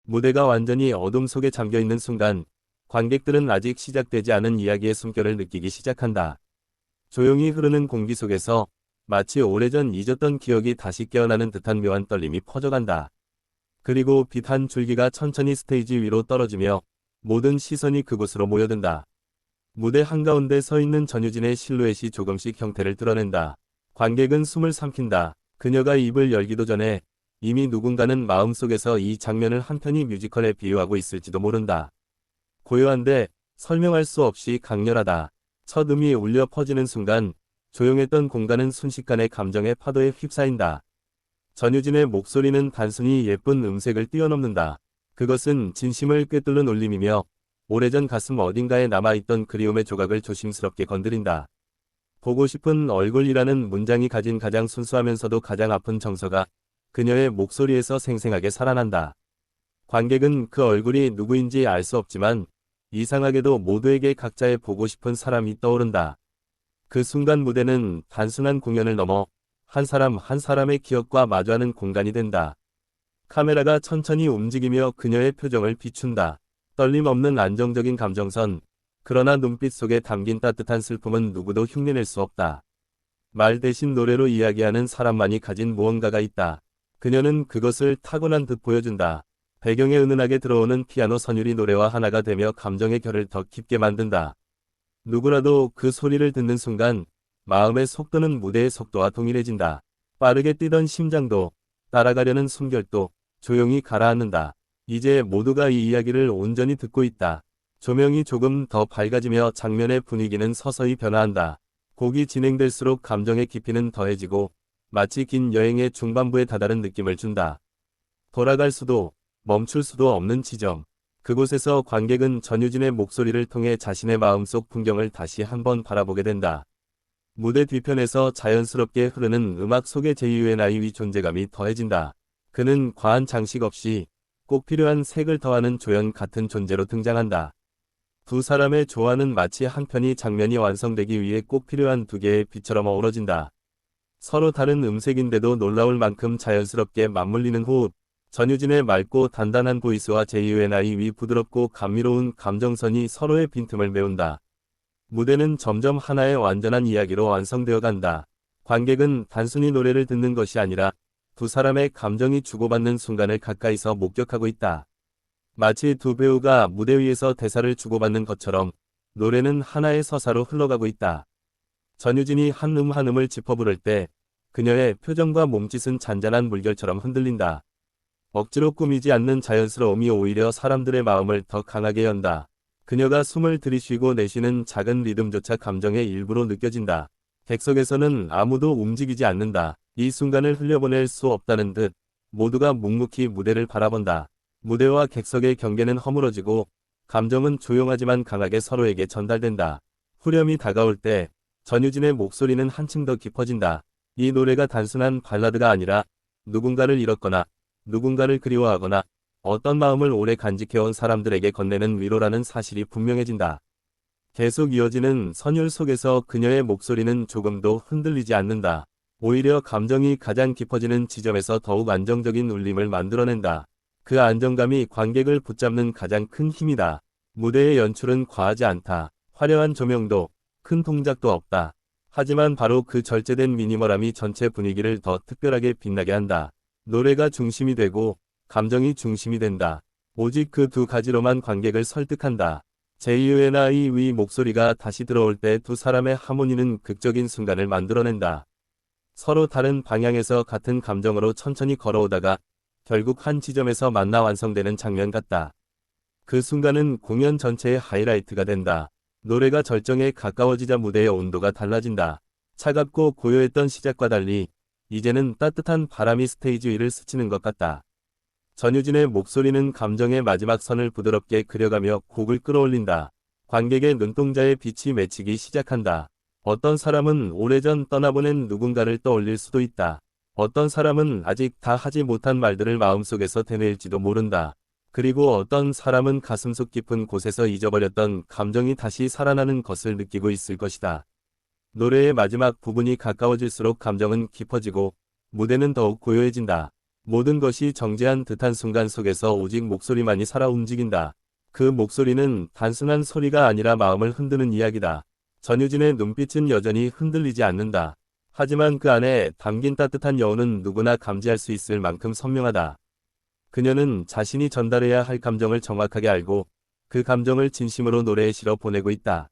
무대가 완전히 어둠 속에 잠겨있는 순간 관객들은 아직 시작되지 않은 이야기의 숨결을 느끼기 시작한다. 조용히 흐르는 공기 속에서 마치 오래전 잊었던 기억이 다시 깨어나는 듯한 묘한 떨림이 퍼져간다. 그리고 빛 한 줄기가 천천히 스테이지 위로 떨어지며 모든 시선이 그곳으로 모여든다. 무대 한가운데 서 있는 전유진의 실루엣이 조금씩 형태를 드러낸다. 관객은 숨을 삼킨다. 그녀가 입을 열기도 전에 이미 누군가는 마음속에서 이 장면을 한편의 뮤지컬에 비유하고 있을지도 모른다. 고요한데 설명할 수 없이 강렬하다. 첫 음이 울려 퍼지는 순간 조용했던 공간은 순식간에 감정의 파도에 휩싸인다. 전유진의 목소리는 단순히 예쁜 음색을 뛰어넘는다. 그것은 진심을 꿰뚫는 울림이며 오래전 가슴 어딘가에 남아있던 그리움의 조각을 조심스럽게 건드린다. 보고 싶은 얼굴이라는 문장이 가진 가장 순수하면서도 가장 아픈 정서가 그녀의 목소리에서 생생하게 살아난다. 관객은 그 얼굴이 누구인지 알 수 없지만 이상하게도 모두에게 각자의 보고 싶은 사람이 떠오른다. 그 순간 무대는 단순한 공연을 넘어 한 사람 한 사람의 기억과 마주하는 공간이 된다. 카메라가 천천히 움직이며 그녀의 표정을 비춘다. 떨림 없는 안정적인 감정선, 그러나 눈빛 속에 담긴 따뜻한 슬픔은 누구도 흉내낼 수 없다. 말 대신 노래로 이야기하는 사람만이 가진 무언가가 있다. 그녀는 그것을 타고난 듯 보여준다. 배경에 은은하게 들어오는 피아노 선율이 노래와 하나가 되며 감정의 결을 더 깊게 만든다. 누구라도 그 소리를 듣는 순간 마음의 속도는 무대의 속도와 동일해진다. 빠르게 뛰던 심장도 따라가려는 숨결도 조용히 가라앉는다. 이제 모두가 이 이야기를 온전히 듣고 있다. 조명이 조금 더 밝아지며 장면의 분위기는 서서히 변화한다. 곡이 진행될수록 감정의 깊이는 더해지고 마치 긴 여행의 중반부에 다다른 느낌을 준다. 돌아갈 수도 멈출 수도 없는 지점. 그곳에서 관객은 전유진의 목소리를 통해 자신의 마음속 풍경을 다시 한번 바라보게 된다. 무대 뒤편에서 자연스럽게 흐르는 음악 속에 제이유의 나이위 존재감이 더해진다. 그는 과한 장식 없이 꼭 필요한 색을 더하는 조연 같은 존재로 등장한다. 두 사람의 조화는 마치 한 편의 장면이 완성되기 위해 꼭 필요한 두 개의 빛처럼 어우러진다. 서로 다른 음색인데도 놀라울 만큼 자연스럽게 맞물리는 호흡. 전유진의 맑고 단단한 보이스와 제이유의 나이위 부드럽고 감미로운 감정선이 서로의 빈틈을 메운다. 무대는 점점 하나의 완전한 이야기로 완성되어 간다. 관객은 단순히 노래를 듣는 것이 아니라 두 사람의 감정이 주고받는 순간을 가까이서 목격하고 있다. 마치 두 배우가 무대 위에서 대사를 주고받는 것처럼 노래는 하나의 서사로 흘러가고 있다. 전유진이 한 한 음을 짚어 부를 때 그녀의 표정과 몸짓은 잔잔한 물결처럼 흔들린다. 억지로 꾸미지 않는 자연스러움이 오히려 사람들의 마음을 더 강하게 연다. 그녀가 숨을 들이쉬고 내쉬는 작은 리듬조차 감정의 일부로 느껴진다. 객석에서는 아무도 움직이지 않는다. 이 순간을 흘려보낼 수 없다는 듯 모두가 묵묵히 무대를 바라본다. 무대와 객석의 경계는 허물어지고 감정은 조용하지만 강하게 서로에게 전달된다. 후렴이 다가올 때 전유진의 목소리는 한층 더 깊어진다. 이 노래가 단순한 발라드가 아니라 누군가를 잃었거나 누군가를 그리워하거나 어떤 마음을 오래 간직해온 사람들에게 건네는 위로라는 사실이 분명해진다. 계속 이어지는 선율 속에서 그녀의 목소리는 조금도 흔들리지 않는다. 오히려 감정이 가장 깊어지는 지점에서 더욱 안정적인 울림을 만들어낸다. 그 안정감이 관객을 붙잡는 가장 큰 힘이다. 무대의 연출은 과하지 않다. 화려한 조명도 큰 동작도 없다. 하지만 바로 그 절제된 미니멀함이 전체 분위기를 더 특별하게 빛나게 한다. 노래가 중심이 되고 감정이 중심이 된다. 오직 그 두 가지로만 관객을 설득한다. 제이유의 나이위 목소리가 다시 들어올 때 두 사람의 하모니는 극적인 순간을 만들어낸다. 서로 다른 방향에서 같은 감정으로 천천히 걸어오다가 결국 한 지점에서 만나 완성되는 장면 같다. 그 순간은 공연 전체의 하이라이트가 된다. 노래가 절정에 가까워지자 무대의 온도가 달라진다. 차갑고 고요했던 시작과 달리 이제는 따뜻한 바람이 스테이지 위를 스치는 것 같다. 전유진의 목소리는 감정의 마지막 선을 부드럽게 그려가며 곡을 끌어올린다. 관객의 눈동자에 빛이 맺히기 시작한다. 어떤 사람은 오래전 떠나보낸 누군가를 떠올릴 수도 있다. 어떤 사람은 아직 다 하지 못한 말들을 마음속에서 되뇌일지도 모른다. 그리고 어떤 사람은 가슴속 깊은 곳에서 잊어버렸던 감정이 다시 살아나는 것을 느끼고 있을 것이다. 노래의 마지막 부분이 가까워질수록 감정은 깊어지고 무대는 더욱 고요해진다. 모든 것이 정지한 듯한 순간 속에서 오직 목소리만이 살아 움직인다. 그 목소리는 단순한 소리가 아니라 마음을 흔드는 이야기다. 전유진의 눈빛은 여전히 흔들리지 않는다. 하지만 그 안에 담긴 따뜻한 여운은 누구나 감지할 수 있을 만큼 선명하다. 그녀는 자신이 전달해야 할 감정을 정확하게 알고 그 감정을 진심으로 노래에 실어 보내고 있다.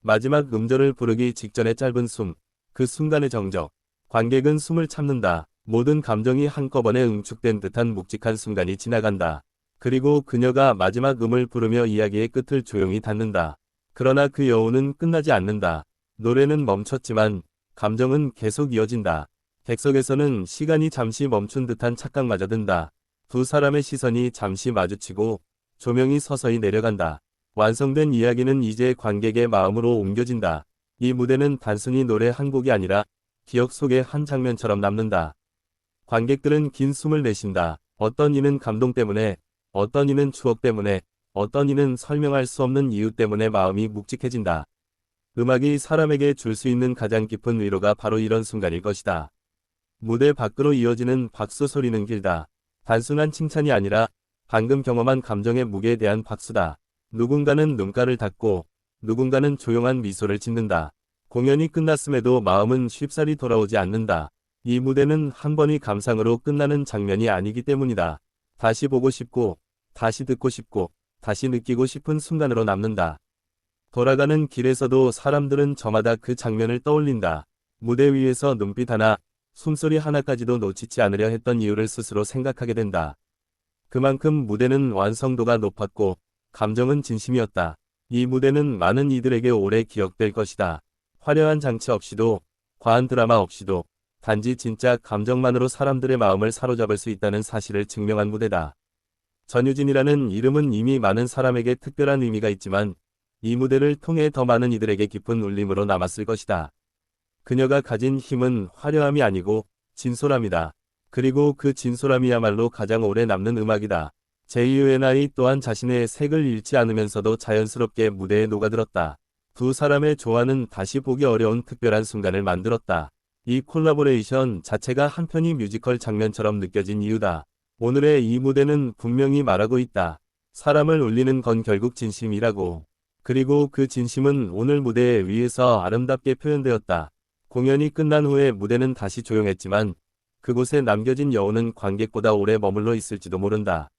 마지막 음절을 부르기 직전의 짧은 숨, 그 순간의 정적. 관객은 숨을 참는다. 모든 감정이 한꺼번에 응축된 듯한 묵직한 순간이 지나간다. 그리고 그녀가 마지막 음을 부르며 이야기의 끝을 조용히 닫는다. 그러나 그 여운은 끝나지 않는다. 노래는 멈췄지만 감정은 계속 이어진다. 객석에서는 시간이 잠시 멈춘 듯한 착각마저 든다. 두 사람의 시선이 잠시 마주치고 조명이 서서히 내려간다. 완성된 이야기는 이제 관객의 마음으로 옮겨진다. 이 무대는 단순히 노래 한 곡이 아니라 기억 속의 한 장면처럼 남는다. 관객들은 긴 숨을 내쉰다. 어떤 이는 감동 때문에, 어떤 이는 추억 때문에, 어떤 이는 설명할 수 없는 이유 때문에 마음이 묵직해진다. 음악이 사람에게 줄 수 있는 가장 깊은 위로가 바로 이런 순간일 것이다. 무대 밖으로 이어지는 박수 소리는 길다. 단순한 칭찬이 아니라 방금 경험한 감정의 무게에 대한 박수다. 누군가는 눈가를 닫고 누군가는 조용한 미소를 짓는다. 공연이 끝났음에도 마음은 쉽사리 돌아오지 않는다. 이 무대는 한 번의 감상으로 끝나는 장면이 아니기 때문이다. 다시 보고 싶고, 다시 듣고 싶고, 다시 느끼고 싶은 순간으로 남는다. 돌아가는 길에서도 사람들은 저마다 그 장면을 떠올린다. 무대 위에서 눈빛 하나, 숨소리 하나까지도 놓치지 않으려 했던 이유를 스스로 생각하게 된다. 그만큼 무대는 완성도가 높았고, 감정은 진심이었다. 이 무대는 많은 이들에게 오래 기억될 것이다. 화려한 장치 없이도, 과한 드라마 없이도, 단지 진짜 감정만으로 사람들의 마음을 사로잡을 수 있다는 사실을 증명한 무대다. 전유진이라는 이름은 이미 많은 사람에게 특별한 의미가 있지만 이 무대를 통해 더 많은 이들에게 깊은 울림으로 남았을 것이다. 그녀가 가진 힘은 화려함이 아니고 진솔함이다. 그리고 그 진솔함이야말로 가장 오래 남는 음악이다. 제이유엔아이 또한 자신의 색을 잃지 않으면서도 자연스럽게 무대에 녹아들었다. 두 사람의 조화는 다시 보기 어려운 특별한 순간을 만들었다. 이 콜라보레이션 자체가 한편의 뮤지컬 장면처럼 느껴진 이유다. 오늘의 이 무대는 분명히 말하고 있다. 사람을 울리는 건 결국 진심이라고. 그리고 그 진심은 오늘 무대 위에서 아름답게 표현되었다. 공연이 끝난 후에 무대는 다시 조용했지만 그곳에 남겨진 여운은 관객보다 오래 머물러 있을지도 모른다.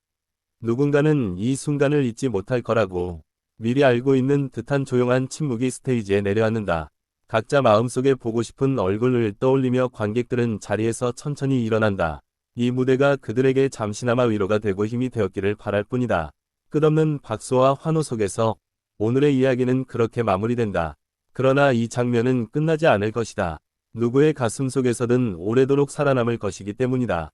누군가는 이 순간을 잊지 못할 거라고 미리 알고 있는 듯한 조용한 침묵이 스테이지에 내려앉는다. 각자 마음속에 보고 싶은 얼굴을 떠올리며 관객들은 자리에서 천천히 일어난다. 이 무대가 그들에게 잠시나마 위로가 되고 힘이 되었기를 바랄 뿐이다. 끝없는 박수와 환호 속에서 오늘의 이야기는 그렇게 마무리된다. 그러나 이 장면은 끝나지 않을 것이다. 누구의 가슴 속에서든 오래도록 살아남을 것이기 때문이다.